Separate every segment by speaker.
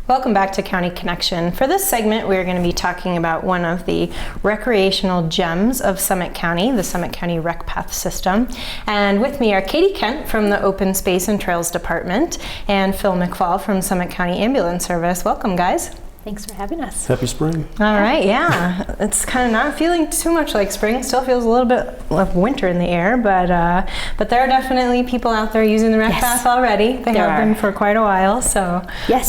Speaker 1: Welcome back to County Connection. For this segment, we're going to be talking about one of the recreational gems of Summit County, the Summit County Recpath system. And with me are Katie Kent from the Open Space and Trails Department and Phil McFall from Summit County Ambulance Service. Welcome, guys.
Speaker 2: Thanks for having us.
Speaker 3: Happy spring.
Speaker 1: All right, yeah. It's kind of not feeling too much like spring. Still feels a little bit of winter in the air, but there are definitely people out there using the Recpath already. They have been for quite a while. So
Speaker 2: yes,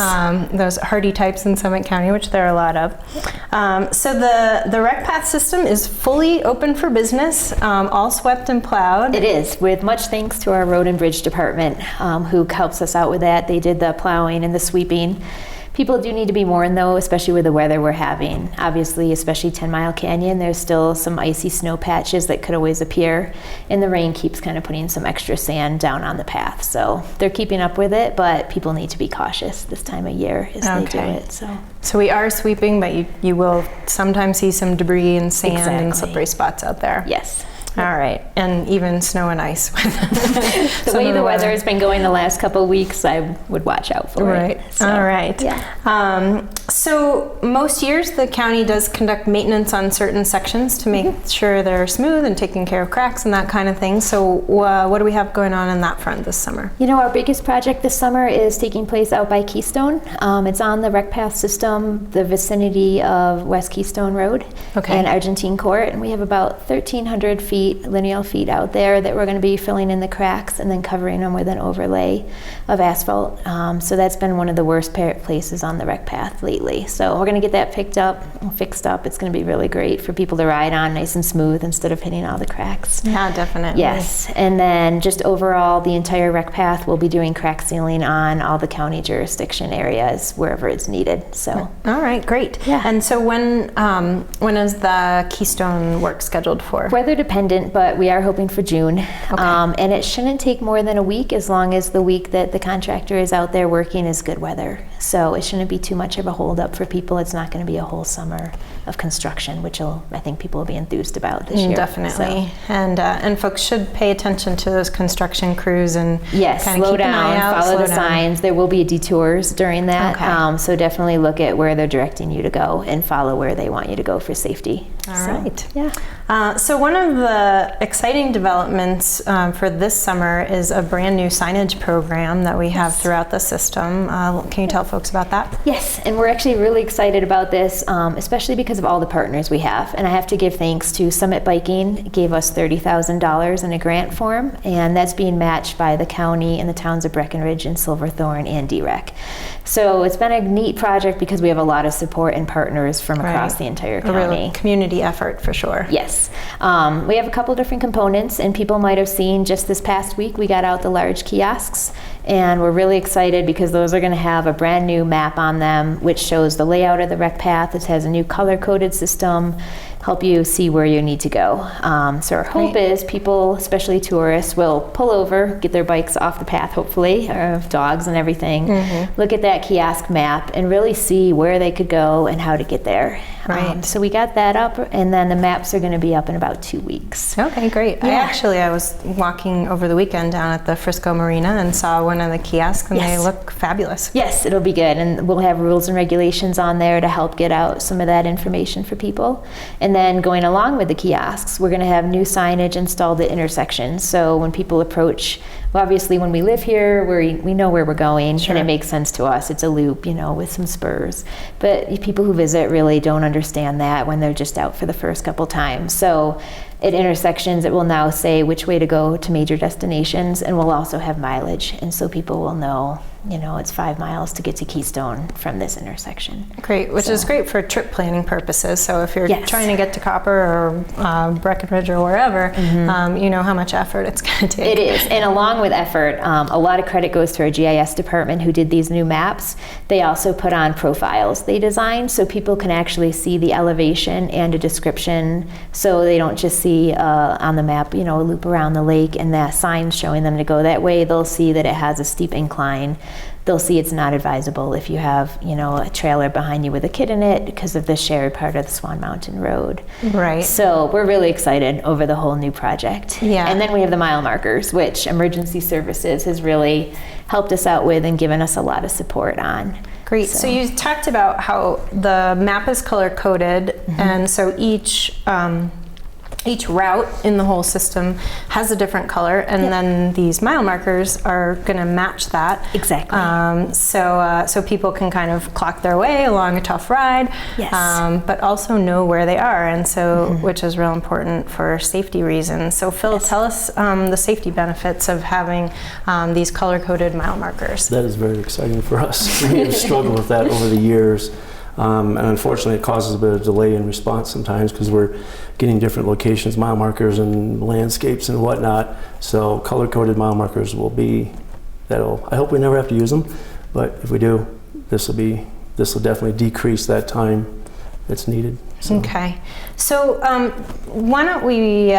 Speaker 1: those hardy types in Summit County, which there are a lot of. So the Recpath system is fully open for business, all swept and plowed.
Speaker 2: It is, with much thanks to our Road and Bridge Department, who helps us out with that. They did the plowing and the sweeping. People do need to be warned though, especially with the weather we're having. Obviously, especially 10 Mile Canyon, there's still some icy snow patches that could always appear, and the rain keeps kind of putting some extra sand down on the path. So they're keeping up with it, but people need to be cautious this time of year as they do it.
Speaker 1: So we are sweeping, but you will sometimes see some debris and sand and slippery spots out there.
Speaker 2: Yes.
Speaker 1: All right, and even snow and ice.
Speaker 2: The way the weather has been going the last couple of weeks, I would watch out for it.
Speaker 1: Right. So, all right.
Speaker 2: Yeah.
Speaker 1: So most years the county does conduct maintenance on certain sections to make sure they're smooth and taking care of cracks and that kind of thing. So what do we have going on that front this summer?
Speaker 2: You know, our biggest project this summer is taking place out by Keystone. It's on the Recpath system, the vicinity of West Keystone Road and Argentine Court, and we have about 1,300 lineal feet out there that we're going to be filling in the cracks and then covering them with an overlay of asphalt. So that's been one of the worst places on the Recpath lately. So we're going to get that picked up and fixed up. It's going to be really great for people to ride on, nice and smooth instead of hitting all the cracks.
Speaker 1: Yeah, definitely.
Speaker 2: Yes, and then just overall, the entire Recpath will be doing crack sealing on all the county jurisdiction areas wherever it's needed. So.
Speaker 1: All right, great.
Speaker 2: Yeah.
Speaker 1: And so when is the Keystone work scheduled for?
Speaker 2: Weather dependent, but we are hoping for June. And it shouldn't take more than a week, as long as the week that the contractor is out there working is good weather. So it shouldn't be too much of a hold up for people. It's not going to be a whole summer of construction, which I think people will be enthused about this year.
Speaker 1: Definitely. So. And folks should pay attention to those construction crews and kind of
Speaker 2: slow
Speaker 1: keep
Speaker 2: down,
Speaker 1: an eye out,
Speaker 2: follow the signs. There will be detours during that. So definitely look at where they're directing you to go and follow where they want you to go for safety.
Speaker 1: All right.
Speaker 2: Yeah.
Speaker 1: So one of the exciting developments for this summer is a brand new signage program that we have throughout the system. Can you tell folks about that?
Speaker 2: Yes, and we're actually really excited about this, especially because of all the partners we have. And I have to give thanks to Summit Biking. It gave us $30,000 in a grant form, and that's being matched by the county and the towns of Breckenridge and Silverthorne and DREC. So it's been a neat project because we have a lot of support and partners from across the entire county.
Speaker 1: A real community effort for sure.
Speaker 2: Yes. We have a couple different components, and people might have seen just this past week we got out the large kiosks, and we're really excited because those are going to have a brand new map on them which shows the layout of the Recpath. It has a new color-coded system, help you see where you need to go. So our hope is people, especially tourists, will pull over, get their bikes off the path, hopefully, or dogs and everything, look at that kiosk map and really see where they could go and how to get there. So we got that up, and then the maps are going to be up in about 2 weeks.
Speaker 1: Okay, great.
Speaker 2: Yeah.
Speaker 1: I was walking over the weekend down at the Frisco Marina and saw one of the kiosks, and they look fabulous.
Speaker 2: Yes, it'll be good, and we'll have rules and regulations on there to help get out some of that information for people. And then going along with the kiosks, we're going to have new signage installed at intersections. So when people approach, well, obviously when we live here, we know where we're going, and it makes sense to us. It's a loop, with some spurs. But people who visit really don't understand that when they're just out for the first couple times. So at intersections, it will now say which way to go to major destinations, and we'll also have mileage. And so people will know, it's 5 miles to get to Keystone from this intersection.
Speaker 1: Great, which is great for trip planning purposes. So if you're trying to get to Copper or Breckenridge or wherever, you know how much effort it's going to take.
Speaker 2: It is, and along with effort, a lot of credit goes to our GIS department who did these new maps. They also put on profiles they designed so people can actually see the elevation and a description, so they don't just see on the map, a loop around the lake and that sign showing them to go that way. They'll see that it has a steep incline. They'll see it's not advisable if you have, a trailer behind you with a kid in it because of the shared part of the Swan Mountain Road.
Speaker 1: Right.
Speaker 2: So we're really excited over the whole new project.
Speaker 1: Yeah.
Speaker 2: And then we have the mile markers, which Emergency Services has really helped us out with and given us a lot of support on.
Speaker 1: Great. So you talked about how the map is color coded, and so each route in the whole system has a different color, and then these mile markers are going to match that.
Speaker 2: Exactly.
Speaker 1: So people can kind of clock their way along a tough ride, but also know where they are, and so which is real important for safety reasons. So Phil, tell us the safety benefits of having these color-coded mile markers.
Speaker 3: That is very exciting for us. We have struggled with that over the years. And unfortunately, it causes a bit of delay in response sometimes because we're getting different locations, mile markers and landscapes and whatnot. So color-coded mile markers will be, I hope we never have to use them, but if we do, this will definitely decrease that time that's needed. So.
Speaker 1: Okay. So why don't we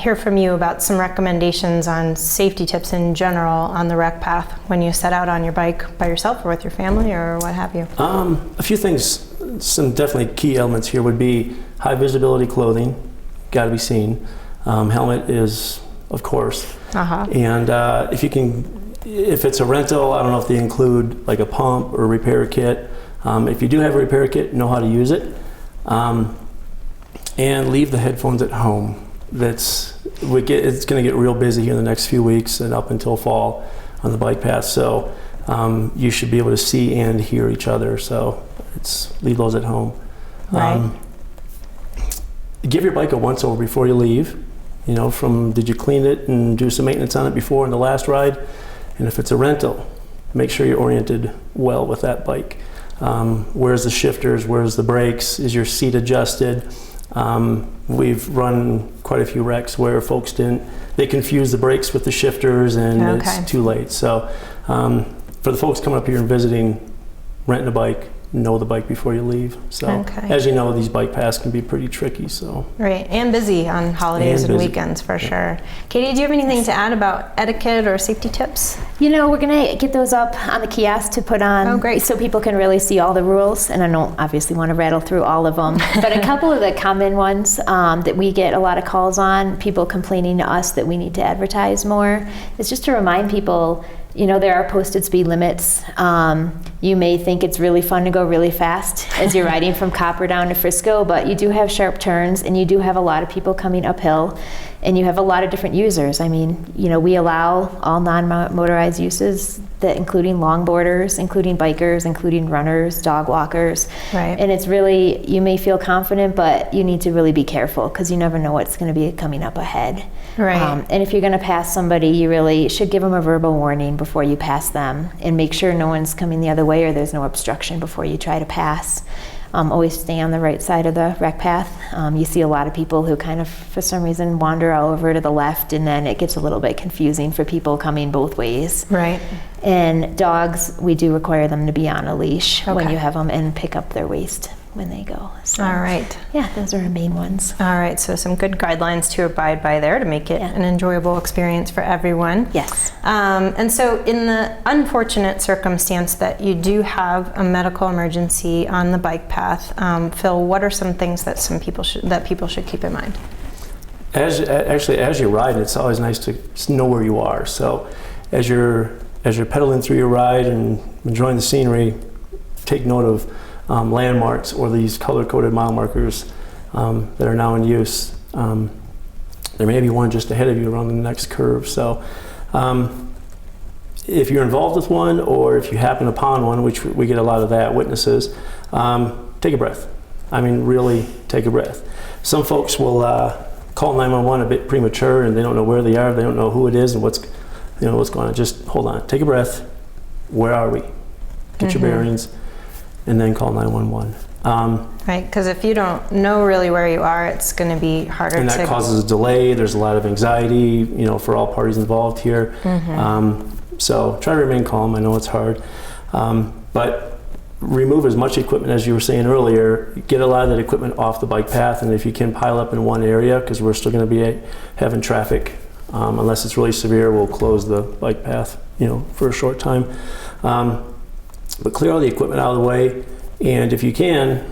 Speaker 1: hear from you about some recommendations on safety tips in general on the Recpath when you set out on your bike by yourself or with your family or what have you?
Speaker 3: A few things, some definitely key elements here would be high visibility clothing, got to be seen. Helmet is, of course. And if it's a rental, I don't know if they include like a pump or a repair kit. If you do have a repair kit, know how to use it. And leave the headphones at home. It's going to get real busy here in the next few weeks and up until fall on the bike path. So you should be able to see and hear each other. So leave those at home.
Speaker 1: Right.
Speaker 3: Give your bike a once over before you leave. Did you clean it and do some maintenance on it before in the last ride? And if it's a rental, make sure you're oriented well with that bike. Where's the shifters? Where's the brakes? Is your seat adjusted? We've run quite a few wrecks where folks they confuse the brakes with the shifters and it's too late. So for the folks coming up here and visiting, renting a bike, know the bike before you leave. So as you know, these bike paths can be pretty tricky. So
Speaker 1: right, and busy on holidays and weekends for sure. Katie, do you have anything to add about etiquette or safety tips?
Speaker 2: We're gonna get those up on the kiosk to put on, so people can really see all the rules. And I don't obviously want to rattle through all of them, but a couple of the common ones that we get a lot of calls on, people complaining to us that we need to advertise more, is just to remind people. There are posted speed limits. You may think it's really fun to go really fast as you're riding from Copper down to Frisco, but you do have sharp turns and you do have a lot of people coming uphill and you have a lot of different users. I mean, we allow all non-motorized uses, including longboarders, including bikers, including runners, dog walkers.
Speaker 1: Right.
Speaker 2: And it's really, you may feel confident, but you need to really be careful because you never know what's going to be coming up ahead.
Speaker 1: Right.
Speaker 2: And if you're going to pass somebody, you really should give them a verbal warning before you pass them and make sure no one's coming the other way or there's no obstruction before you try to pass. Always stay on the right side of the rec path. You see a lot of people who kind of, for some reason, wander over to the left, and then it gets a little bit confusing for people coming both ways.
Speaker 1: Right.
Speaker 2: And dogs, we do require them to be on a leash when you have them and pick up their waist when they go. So,
Speaker 1: all right.
Speaker 2: Yeah, those are our main ones.
Speaker 1: All right, so some good guidelines to abide by there to make it an enjoyable experience for everyone.
Speaker 2: Yes.
Speaker 1: And so in the unfortunate circumstance that you do have a medical emergency on the bike path, Phil, what are some things that people should keep in mind?
Speaker 3: As you ride, it's always nice to know where you are. So as you're pedaling through your ride and enjoying the scenery, take note of landmarks or these color-coded mile markers that are now in use. There may be one just ahead of you around the next curve. So if you're involved with one or if you happen upon one, which we get a lot of that, witnesses, take a breath. I mean, really take a breath. Some folks will call 911 a bit premature and they don't know where they are, they don't know who it is and what's going on. Just hold on, take a breath. Where are we? Get your bearings. And then call 911.
Speaker 1: Right, because if you don't know really where you are, it's going to be harder
Speaker 3: and that causes a delay. There's a lot of anxiety, for all parties involved here. So try to remain calm. I know it's hard, but remove as much equipment as you were saying earlier. Get a lot of that equipment off the bike path, and if you can pile up in one area, because we're still going to be having traffic. Unless it's really severe, we'll close the bike path, for a short time. But clear all the equipment out of the way, and if you can,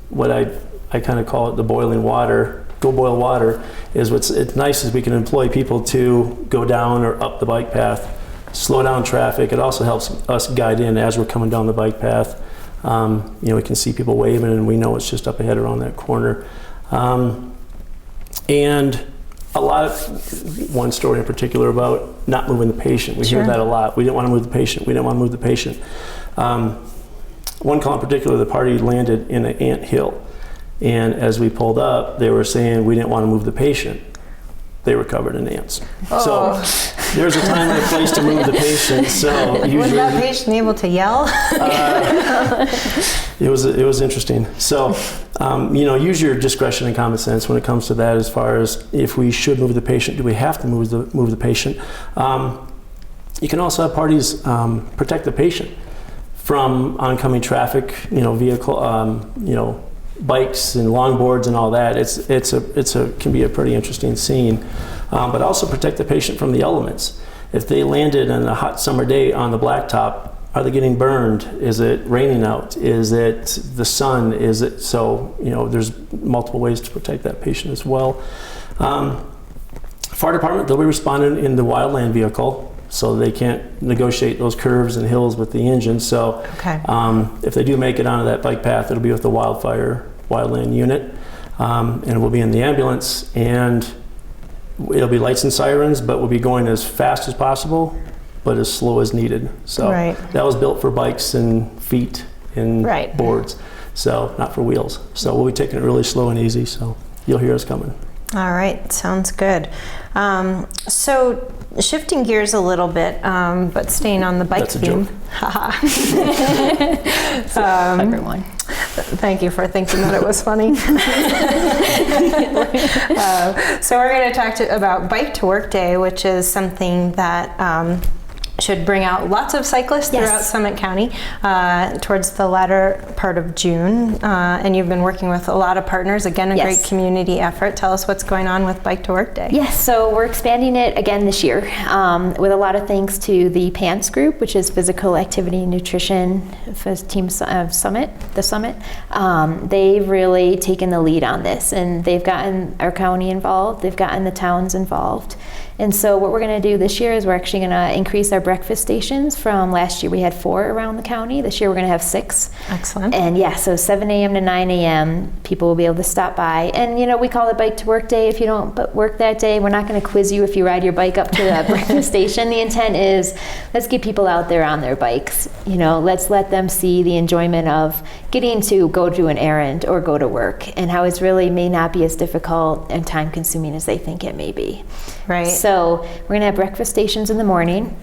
Speaker 3: what I kind of call it the boiling water, go boil water, is it's nice is we can employ people to go down or up the bike path slow down traffic. It also helps us guide in as we're coming down the bike path. We can see people waving, and we know it's just up ahead around that corner. And one story in particular about not moving the patient. We hear that a lot. We didn't want to move the patient. We didn't want to move the patient. One call in particular, the party landed in an ant hill. And as we pulled up, they were saying we didn't want to move the patient. They were covered in ants. So there's a time and a place to move the patient. So
Speaker 1: was that patient able to yell?
Speaker 3: It was interesting. So use your discretion and common sense when it comes to that. As far as if we should move the patient, do we have to move the patient? You can also have parties protect the patient from oncoming traffic. Vehicle. Bikes and longboards and all that. It can be a pretty interesting scene, but also protect the patient from the elements. If they landed on a hot summer day on the blacktop, are they getting burned? Is it raining out? Is it the sun? There's multiple ways to protect that patient as well. Fire department, they'll be responding in the wildland vehicle, so they can't negotiate those curves and hills with the engine. So if they do make it onto that bike path, it'll be with the wildland unit, and it will be in the ambulance, and it'll be lights and sirens, but we'll be going as fast as possible, but as slow as needed. So that was built for bikes and feet and boards, so not for wheels. So we'll be taking it really slow and easy, so you'll hear us coming.
Speaker 1: All right, sounds good. So shifting gears a little bit, but staying on the bike theme.
Speaker 2: Everyone.
Speaker 1: Thank you for thinking that it was funny. So we're going to talk about Bike to Work Day, which is something that should bring out lots of cyclists throughout Summit County towards the latter part of June. And you've been working with a lot of partners. Again, a great community effort. Tell us what's going on with Bike to Work Day.
Speaker 2: Yes, so we're expanding it again this year with a lot of thanks to the PANTS group, which is Physical Activity and Nutrition for Team Summit, the Summit. They've really taken the lead on this, and they've gotten our county involved. They've gotten the towns involved. And so what we're going to do this year is we're actually going to increase our breakfast stations. From last year we had 4 around the county. This year we're going to have 6.
Speaker 1: Excellent.
Speaker 2: And so 7 a.m. to 9 a.m. people will be able to stop by. And we call it Bike to Work Day. If you don't work that day, we're not going to quiz you if you ride your bike up to the breakfast station. The intent is, let's get people out there on their bikes. Let's let them see the enjoyment of getting to go do an errand or go to work, and how it's really may not be as difficult and time consuming as they think it may be.
Speaker 1: Right.
Speaker 2: So we're going to have breakfast stations in the morning,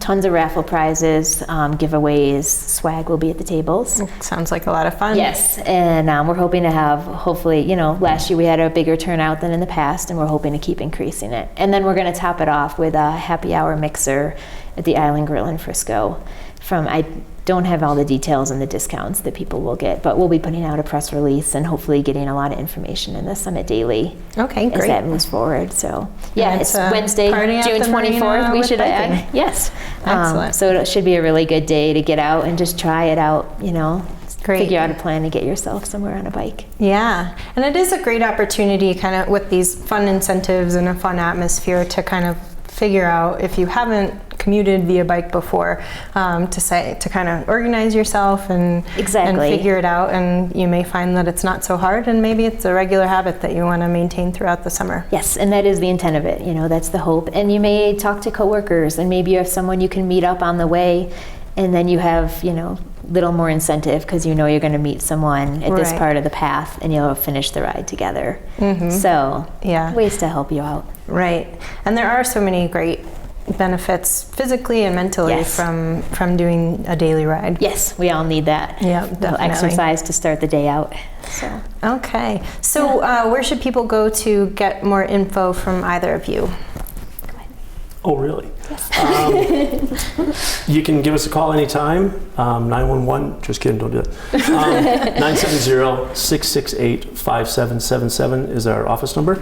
Speaker 2: tons of raffle prizes, giveaways, swag will be at the tables.
Speaker 1: Sounds like a lot of fun.
Speaker 2: Yes, and we're hoping to have, hopefully, last year we had a bigger turnout than in the past, and we're hoping to keep increasing it. And then we're going to top it off with a happy hour mixer at the Island Grill in Frisco. I don't have all the details and the discounts that people will get, but we'll be putting out a press release and hopefully getting a lot of information in the Summit Daily.
Speaker 1: Okay, great.
Speaker 2: As that moves forward. So it's Wednesday, June 24th. We should add. Yes.
Speaker 1: Excellent.
Speaker 2: So it should be a really good day to get out and just try it out.
Speaker 1: Great.
Speaker 2: Figure out a plan to get yourself somewhere on a bike.
Speaker 1: Yeah, and it is a great opportunity, kind of with these fun incentives and a fun atmosphere, to kind of figure out, if you haven't commuted via bike before, to kind of organize yourself and figure it out, and you may find that it's not so hard, and maybe it's a regular habit that you want to maintain throughout the summer.
Speaker 2: Yes, and that is the intent of it. That's the hope. And you may talk to coworkers, and maybe you have someone you can meet up on the way, and then you have little more incentive because you're going to meet someone at this part of the path, and you'll finish the ride together. So ways to help you out.
Speaker 1: Right, and there are so many great benefits physically and mentally from doing a daily ride.
Speaker 2: Yes, we all need that.
Speaker 1: Yeah, definitely.
Speaker 2: Exercise to start the day out. So.
Speaker 1: Okay, so where should people go to get more info from either of you?
Speaker 3: Oh, really? Yes. You can give us a call anytime. 911, just kidding, don't do it. 970-668-5777 is our office number.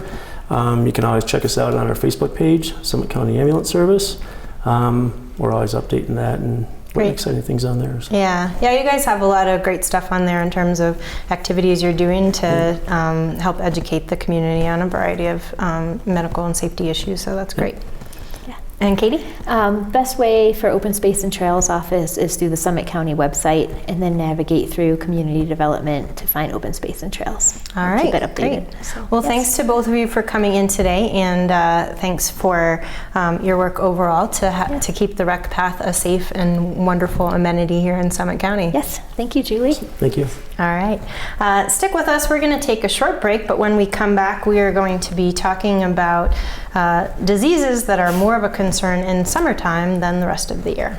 Speaker 3: You can always check us out on our Facebook page, Summit County Ambulance Service. We're always updating that and putting exciting things on there. So.
Speaker 1: Yeah, you guys have a lot of great stuff on there in terms of activities you're doing to help educate the community on a variety of medical and safety issues, so that's great. And Katie?
Speaker 2: Best way for Open Space and Trails office is through the Summit County website, and then navigate through community development to find open space and trails.
Speaker 1: All right,
Speaker 2: Keep it updated.
Speaker 1: great.
Speaker 2: So,
Speaker 1: Well,
Speaker 2: yes.
Speaker 1: thanks to both of you for coming in today, and thanks for your work overall to keep the Recpath a safe and wonderful amenity here in Summit County.
Speaker 2: Yes, thank you, Julie.
Speaker 3: Thank you.
Speaker 1: All right. Stick with us. We're going to take a short break, but when we come back, we are going to be talking about diseases that are more of a concern in summertime than the rest of the year.